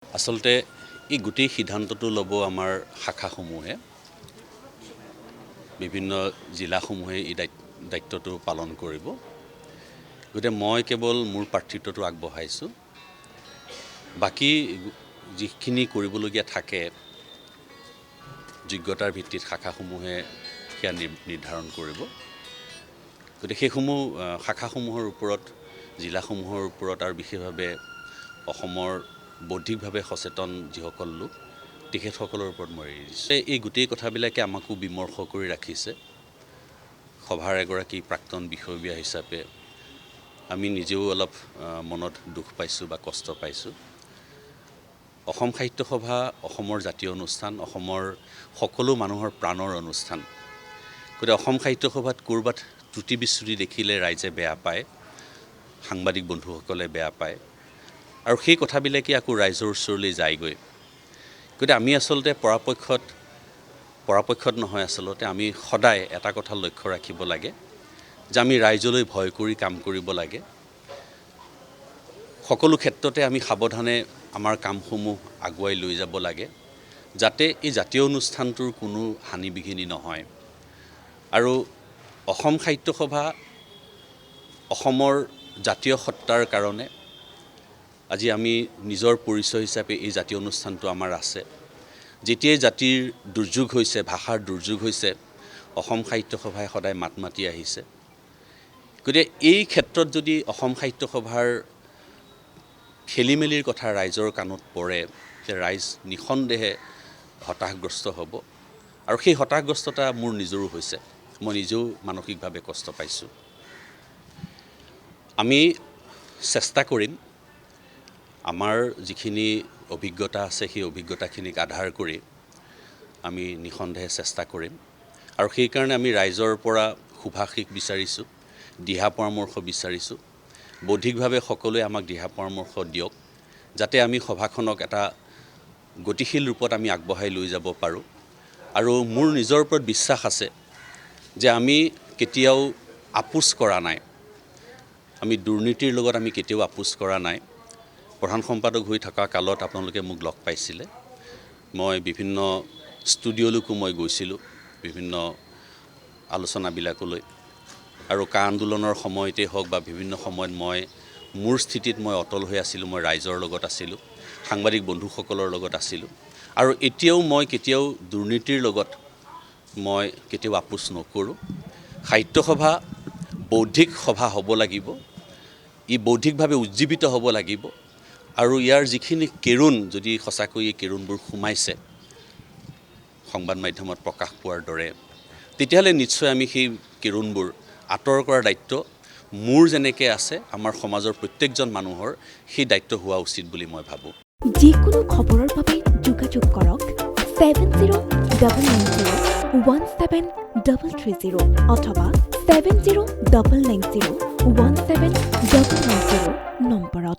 আচলতে এই গোটেই সিদ্ধান্তটো ল'ব আমাৰ শাখাসমূহে বিভিন্ন জিলাসমূহে এই দায়িত্বটো পালন কৰিব। গতিকে মই কেৱল মোৰ প্ৰাৰ্থিত্বটো আগবঢ়াইছোঁ। বাকী যিখিনি কৰিবলগীয়া থাকে যোগ্যতাৰ ভিত্তিত শাখাসমূহে সেয়া নিৰ্ধাৰণ কৰিব। গতিকে সেইসমূহ শাখাসমূহৰ ওপৰত জিলাসমূহৰ ওপৰত আৰু বিশেষভাৱে অসমৰ বৌদ্ধিকভাৱে সচেতন যিসকল লোক তেখেতসকলৰ ওপৰত মই এৰি দিছোঁ। এই গোটেই কথাবিলাকে আমাকো বিমৰ্ষ কৰি ৰাখিছে। সভাৰ এগৰাকী প্ৰাক্তন বিষয়ববীয়া হিচাপে আমি নিজেও অলপ মনত দুখ পাইছোঁ বা কষ্ট পাইছোঁ। অসম সাহিত্য সভা অসমৰ জাতীয় অনুষ্ঠান, অসমৰ সকলো মানুহৰ প্ৰাণৰ অনুষ্ঠান। গতিকে অসম সাহিত্য সভাত ক'ৰবাত ত্ৰুটি বিচ্যুতি দেখিলে ৰাইজে বেয়া পায়, সাংবাদিক বন্ধুসকলে বেয়া পায় আৰু সেই কথাবিলাকে আকৌ ৰাইজৰ ওচৰলৈ যায়গৈ। গতিকে আমি আচলতে পৰাপক্ষত নহয়, আচলতে আমি সদায় এটা কথা লক্ষ্য ৰাখিব লাগে যে আমি ৰাইজলৈ ভয় কৰি কাম কৰিব লাগে। সকলো ক্ষেত্ৰতে আমি সাৱধানে আমাৰ কামসমূহ আগুৱাই লৈ যাব লাগে, যাতে এই জাতীয় অনুষ্ঠানটোৰ কোনো হানি বিঘিনি নহয়। আৰু অসম সাহিত্য সভা অসমৰ জাতীয় সত্তাৰ কাৰণে আজি আমি নিজৰ পৰিচয় হিচাপে এই জাতীয় অনুষ্ঠানটো আমাৰ আছে। যেতিয়াই জাতিৰ দুৰ্যোগ হৈছে, ভাষাৰ দুৰ্যোগ হৈছে, অসম সাহিত্য সভাই সদায় মাত মাতি আহিছে। গতিকে এই ক্ষেত্ৰত যদি অসম সাহিত্য সভাৰ খেলিমেলিৰ কথা ৰাইজৰ কাণত পৰে, যে ৰাইজ নিঃসন্দেহে হতাশগ্ৰস্ত হ'ব আৰু সেই হতাশগ্ৰস্ততা মোৰ নিজৰো হৈছে। মই নিজেও মানসিকভাৱে কষ্ট পাইছোঁ। আমি চেষ্টা কৰিম আমাৰ যিখিনি অভিজ্ঞতা আছে সেই অভিজ্ঞতাখিনিক আধাৰ কৰি আমি নিঃসন্দেহে চেষ্টা কৰিম আৰু সেইকাৰণে আমি ৰাইজৰ পৰা শুভাশীষ বিচাৰিছোঁ, দিহা পৰামৰ্শ বিচাৰিছোঁ। বৌদ্ধিকভাৱে সকলোৱে আমাক দিহা পৰামৰ্শ দিয়ক, যাতে আমি সভাখনক এটা গতিশীল ৰূপত আমি আগবঢ়াই লৈ যাব পাৰোঁ। আৰু মোৰ নিজৰ ওপৰত বিশ্বাস আছে যে আমি কেতিয়াও আপোচ কৰা নাই, আমি দুৰ্নীতিৰ লগত আমি কেতিয়াও আপোচ কৰা নাই। প্ৰধান সম্পাদক হৈ থকা কালত আপোনালোকে মোক লগ পাইছিলে। মই বিভিন্ন ষ্টুডিঅ'লৈকো মই গৈছিলোঁ, বিভিন্ন আলোচনাবিলাকলৈ। আৰু কা আন্দোলনৰ সময়তেই হওক বা বিভিন্ন সময়ত মোৰ স্থিতিত মই অটল হৈ আছিলোঁ। মই ৰাইজৰ লগত আছিলোঁ, সাংবাদিক বন্ধুসকলৰ লগত আছিলোঁ আৰু এতিয়াও মই কেতিয়াও দুৰ্নীতিৰ লগত মই কেতিয়াও আপোচ নকৰোঁ। সাহিত্য সভা বৌদ্ধিক সভা হ'ব লাগিব, ই বৌদ্ধিকভাৱে উজ্জীৱিত হ'ব লাগিব আৰু ইয়াৰ যিখিনি কেৰুণ, যদি সঁচাকৈ এই কেৰুণবোৰ সোমাইছে সংবাদ মাধ্যমত প্ৰকাশ পোৱাৰ দৰে, তেতিয়াহ'লে নিশ্চয় আমি সেই কেৰুণবোৰ আঁতৰ কৰাৰ দায়িত্ব মোৰ যেনেকৈ আছে, আমাৰ সমাজৰ প্ৰত্যেকজন মানুহৰ সেই দায়িত্ব হোৱা উচিত বুলি মই ভাবোঁ। যিকোনো খবৰৰ বাবে যোগাযোগ কৰক 7090173330 অথবা 70901790 নম্বৰত।